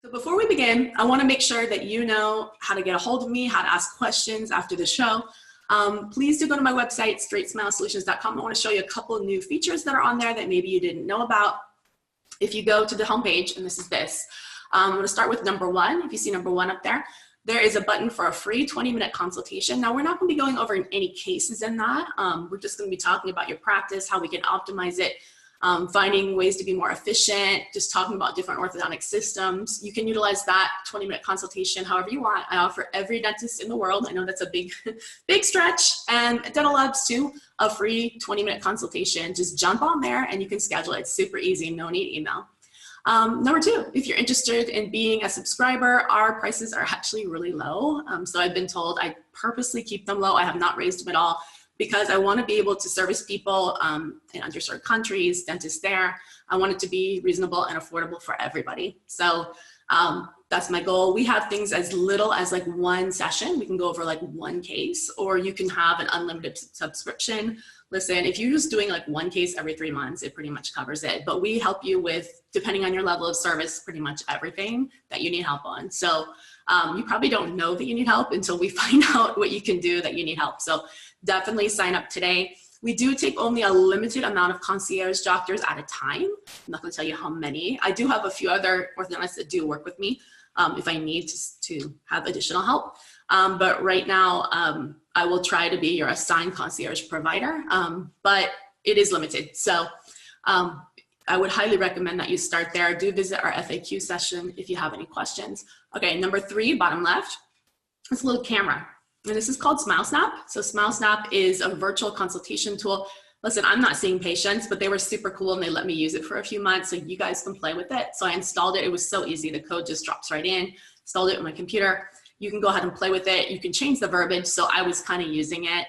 So before we begin, I want to make sure that you know how to get a hold of me, how to ask questions after the show. Please do go to my website, StraightSmileSolutions.com. I want to show you a couple of new features that are on there that maybe you didn't know about. If you go to the homepage, and this is this, I'm going to start with number one. If you see number one up there, there is a button for a free 20-minute consultation. Now, we're not going to be going over any cases in that. We're just going to be talking about your practice, how we can optimize it, finding ways to be more efficient, just talking about different orthodontic systems. You can utilize that 20-minute consultation however you want. I offer every dentist in the world. I know that's a big, big stretch, and dental labs too, a free 20-minute consultation. Just jump on there and you can schedule it. It's super easy, no need email. Number two, if you're interested in being a subscriber, our prices are actually really low. So I've been told I purposely keep them low. I have not raised them at all, because I want to be able to service people in underserved countries, dentists there. I want it to be reasonable and affordable for everybody. So that's my goal. We have things as little as like one session. We can go over like one case, or you can have an unlimited subscription. Listen, if you're just doing like one case every 3 months, it pretty much covers it. But we help you with, depending on your level of service, pretty much everything that you need help on. So you probably don't know that you need help until we find out what you can do that you need help. So definitely sign up today. We do take only a limited amount of concierge doctors at a time. I'm not going to tell you how many. I do have a few other orthodontists that do work with me if I need to have additional help. But right now, I will try to be your assigned concierge provider, but it is limited. So I would highly recommend that you start there. Do visit our FAQ session if you have any questions. Okay, number three, bottom left, this little camera. And this is called SmileSnap. So SmileSnap is a virtual consultation tool. Listen, I'm not seeing patients, but they were super cool and they let me use it for a few months so you guys can play with it. So I installed it. It was so easy. The code just drops right in. Installed it on my computer. You can go ahead and play with it. You can change the verbiage. So I was kind of using it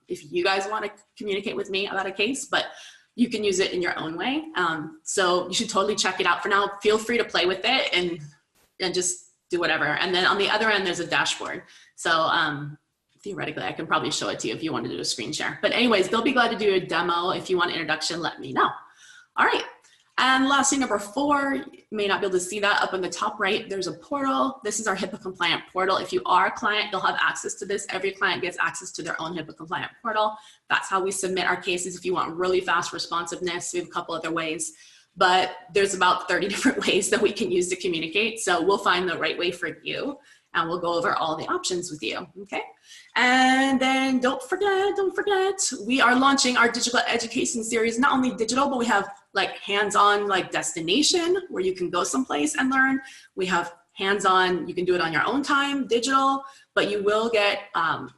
if you guys want to communicate with me about a case, but you can use it in your own way. So you should totally check it out. For now, feel free to play with it and just do whatever. And then on the other end, there's a dashboard. So theoretically, I can probably show it to you if you want to do a screen share. But anyways, they'll be glad to do a demo. If you want an introduction, let me know. All right. And lastly, number four, you may not be able to see that up in the top right, there's a portal. This is our HIPAA compliant portal. If you are a client, you'll have access to this. Every client gets access to their own HIPAA compliant portal. That's how we submit our cases. If you want really fast responsiveness, we have a couple other ways, but there's about 30 different ways that we can use to communicate. So we'll find the right way for you and we'll go over all the options with you, okay? And then don't forget, we are launching our digital education series, not only digital, but we have like hands-on like destination where you can go someplace and learn. We have hands-on, you can do it on your own time, digital, but you will get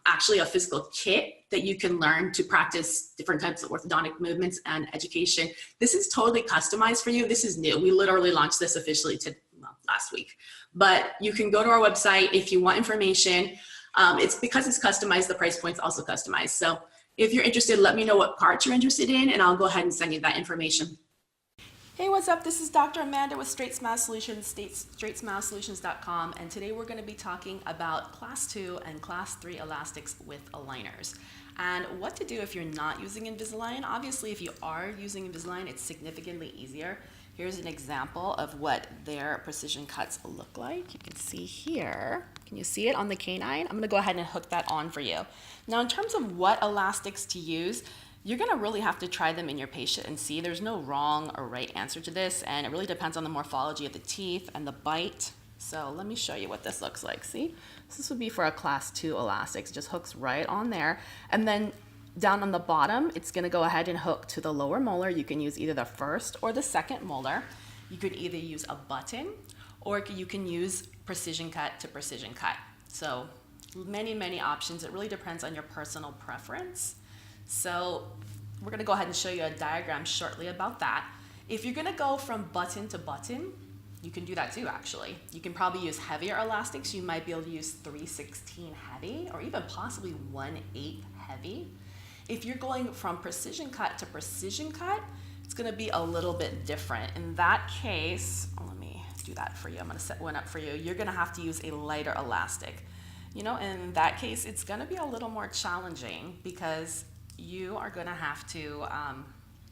actually a physical kit that you can learn to practice different types of orthodontic movements and education. This is totally customized for you. This is new. We literally launched this officially last week, but you can go to our website if you want information. It's because it's customized, the price point's also customized. So if you're interested, let me know what part you're interested in and I'll go ahead and send you that information. Hey, what's up? This is Dr. Amanda with StraightSmile Solutions, StraightSmileSolutions.com, and today we're going to be talking about Class 2 and Class 3 elastics with aligners, and what to do if you're not using Invisalign. Obviously, if you are using Invisalign, it's significantly easier. Here's an example of what their precision cuts look like. You can see here. Can you see it on the canine? I'm going to go ahead and hook that on for you. Now, in terms of what elastics to use, you're going to really have to try them in your patient and see. There's no wrong or right answer to this, and it really depends on the morphology of the teeth and the bite. So let me show you what this looks like. See, this would be for a Class 2 elastics. It just hooks right on there. And then down on the bottom, it's going to go ahead and hook to the lower molar. You can use either the first or the second molar. You could either use a button or you can use precision cut to precision cut. So many, many options. It really depends on your personal preference. So we're going to go ahead and show you a diagram shortly about that. If you're going to go from button to button, you can do that too, actually. You can probably use heavier elastics. You might be able to use 3/16 heavy or even possibly 1/8 heavy. If you're going from precision cut to precision cut, it's going to be a little bit different. In that case, let me do that for you. I'm going to set one up for you. You're going to have to use a lighter elastic. You know, in that case, it's going to be a little more challenging because you are going to have to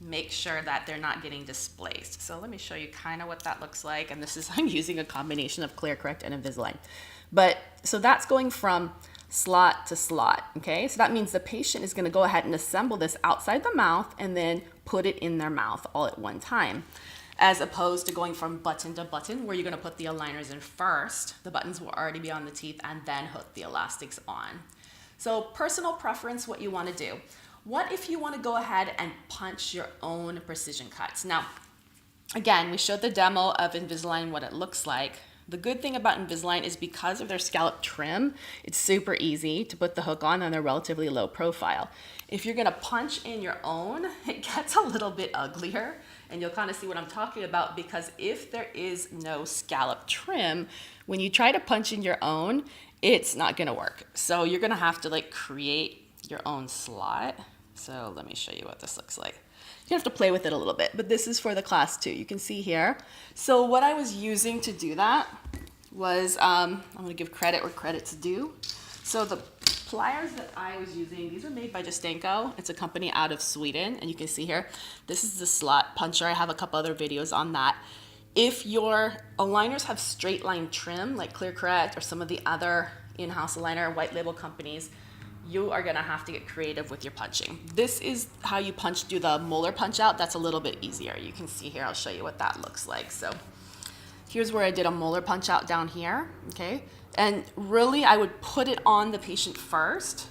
make sure that they're not getting displaced. So let me show you kind of what that looks like. And this is, I'm using a combination of ClearCorrect and Invisalign. But so that's going from slot to slot, okay? So that means the patient is gonna go ahead and assemble this outside the mouth and then put it in their mouth all at one time, as opposed to going from button to button where you're gonna put the aligners in first. The buttons will already be on the teeth and then hook the elastics on. So personal preference, what you wanna do. What if you wanna go ahead and punch your own precision cuts? Now, again, we showed the demo of Invisalign, what it looks like. The good thing about Invisalign is because of their scallop trim, it's super easy to put the hook on and they're relatively low profile. If you're gonna punch in your own, it gets a little bit uglier, and you'll kind of see what I'm talking about, because if there is no scallop trim, when you try to punch in your own, it's not gonna work. So you're gonna have to like create your own slot. So let me show you what this looks like. You have to play with it a little bit, but this is for the class 2. You can see here. So what I was using to do that was, I'm gonna give credit where credit's due. So the pliers that I was using, these are made by Justenko. It's a company out of Sweden, and you can see here, this is the slot puncher. I have a couple other videos on that. If your aligners have straight line trim, like ClearCorrect or some of the other in-house aligner white label companies, you are gonna have to get creative with your punching. This is how you do the molar punch out. That's a little bit easier. You can see here, I'll show you what that looks like. So here's where I did a molar punch out down here, okay? And really I would put it on the patient first,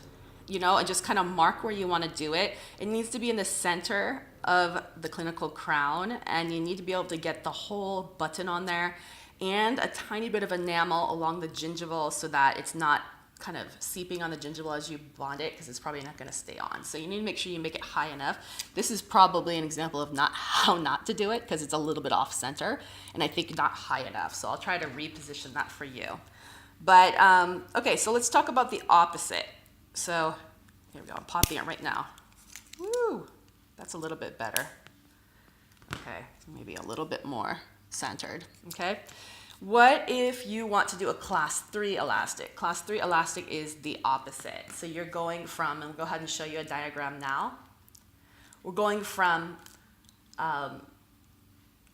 you know, and just kind of mark where you wanna do it. It needs to be in the center of the clinical crown, and you need to be able to get the whole button on there and a tiny bit of enamel along the gingival so that it's not kind of seeping on the gingival as you bond it, because it's probably not going to stay on. So you need to make sure you make it high enough. This is probably an example of how not to do it, because it's a little bit off center, and I think not high enough. So I'll try to reposition that for you. But okay, so let's talk about the opposite. So here we go, I'm popping it right now. Woo, that's a little bit better. Okay, maybe a little bit more centered, okay? What if you want to do a class 3 elastic? Class 3 elastic is the opposite. So you're going from, and we'll go ahead and show you a diagram now. We're going from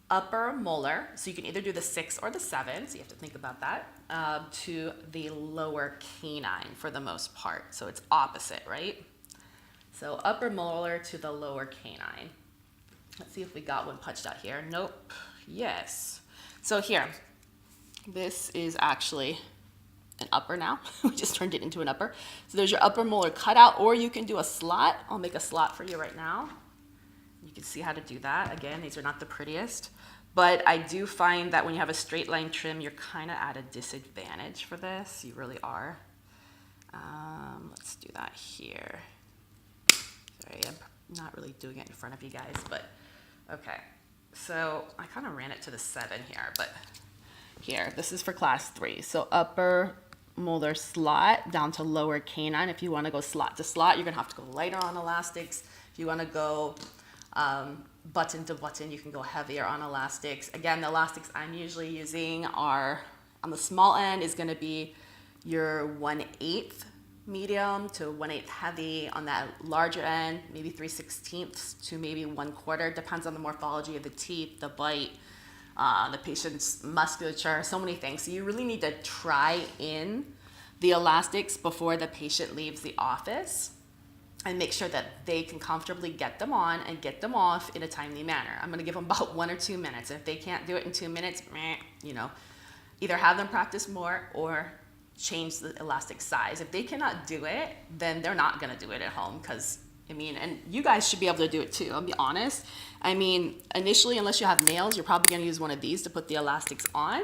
upper molar, so you can either do the 6 or the 7, so you have to think about that, to the lower canine for the most part. So it's opposite, right? So upper molar to the lower canine. Let's see if we got one punched out here. Nope. Yes. So here. This is actually an upper now. We just turned it into an upper. So there's your upper molar cutout, or you can do a slot. I'll make a slot for you right now. You can see how to do that. Again, these are not the prettiest, but I do find that when you have a straight line trim, you're kind of at a disadvantage for this. You really are. Let's do that here. Sorry, I'm not really doing it in front of you guys, but okay. So I kind of ran it to the 7 here, but here, this is for class 3. So upper molar slot down to lower canine. If you want to go slot to slot, you're going to have to go lighter on elastics. If you want to go button to button, you can go heavier on elastics. Again, the elastics I'm usually using are, on the small end is going to be your 1/8 medium to 1/8 heavy. On that larger end, maybe 3/16 to maybe 1/4. Depends on the morphology of the teeth, the bite, the patient's musculature, so many things. So you really need to try in the elastics before the patient leaves the office and make sure that they can comfortably get them on and get them off in a timely manner. I'm gonna give them about 1 or 2 minutes. If they can't do it in 2 minutes, you know, either have them practice more or change the elastic size. If they cannot do it, then they're not gonna do it at home, because I mean, and you guys should be able to do it too, I'll be honest. I mean, initially, unless you have nails, you're probably gonna use one of these to put the elastics on.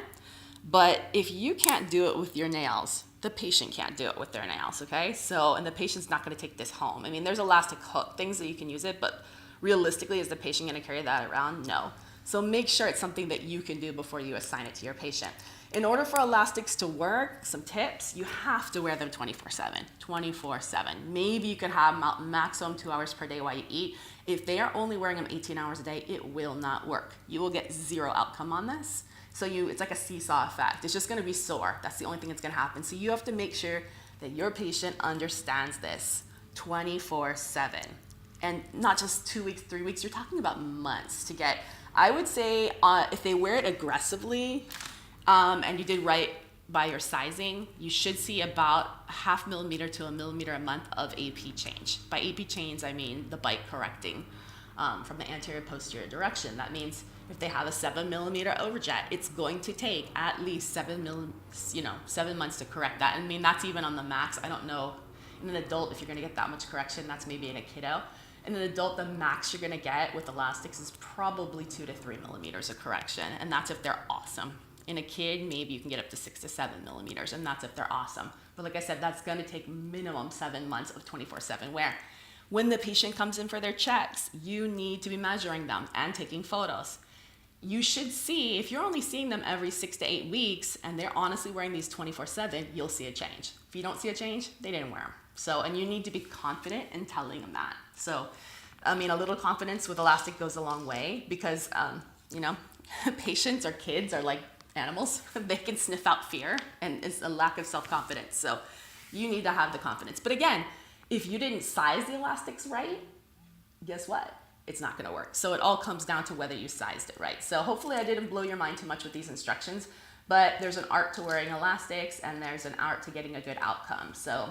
But if you can't do it with your nails, the patient can't do it with their nails, okay? So, and the patient's not gonna take this home. I mean, there's elastic hook, things that you can use it, but realistically, is the patient gonna carry that around? No. So make sure it's something that you can do before you assign it to your patient. In order for elastics to work, some tips, you have to wear them 24/7, 24/7. Maybe you could have maximum 2 hours per day while you eat. If they are only wearing them 18 hours a day, it will not work. You will get 0 outcome on this. So it's like a seesaw effect. It's just gonna be sore. That's the only thing that's gonna happen. So you have to make sure that your patient understands this 24/7. And not just 2 weeks, 3 weeks, you're talking about months to get. I would say if they wear it aggressively and you did right by your sizing, you should see about 0.5 millimeter to 1 millimeter a month of AP change. By AP change, I mean the bite correcting from the anterior posterior direction. That means if they have a 7 millimeter overjet, it's going to take at least 7 months to correct that. I mean, that's even on the max. I don't know in an adult if you're going to get that much correction. That's maybe in a kiddo. In an adult, the max you're going to get with elastics is probably 2 to 3 millimeters of correction, and that's if they're awesome. In a kid, maybe you can get up to 6 to 7 millimeters, and that's if they're awesome. But like I said, that's going to take minimum 7 months of 24/7 wear. When the patient comes in for their checks, you need to be measuring them and taking photos. You should see, if you're only seeing them every 6 to 8 weeks and they're honestly wearing these 24/7, you'll see a change. If you don't see a change, they didn't wear them. So, and you need to be confident in telling them that. So, I mean, a little confidence with elastic goes a long way because, patients or kids are like animals. They can sniff out fear and it's a lack of self-confidence. So you need to have the confidence. But again, if you didn't size the elastics right, guess what? It's not going to work. So it all comes down to whether you sized it right. So hopefully I didn't blow your mind too much with these instructions, but there's an art to wearing elastics and there's an art to getting a good outcome. So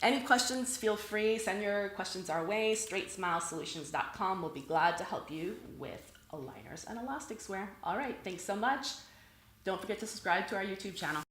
any questions, feel free, send your questions our way. StraightSmileSolutions.com. We'll be glad to help you with aligners and elastics wear. All right, thanks so much. Don't forget to subscribe to our YouTube channel.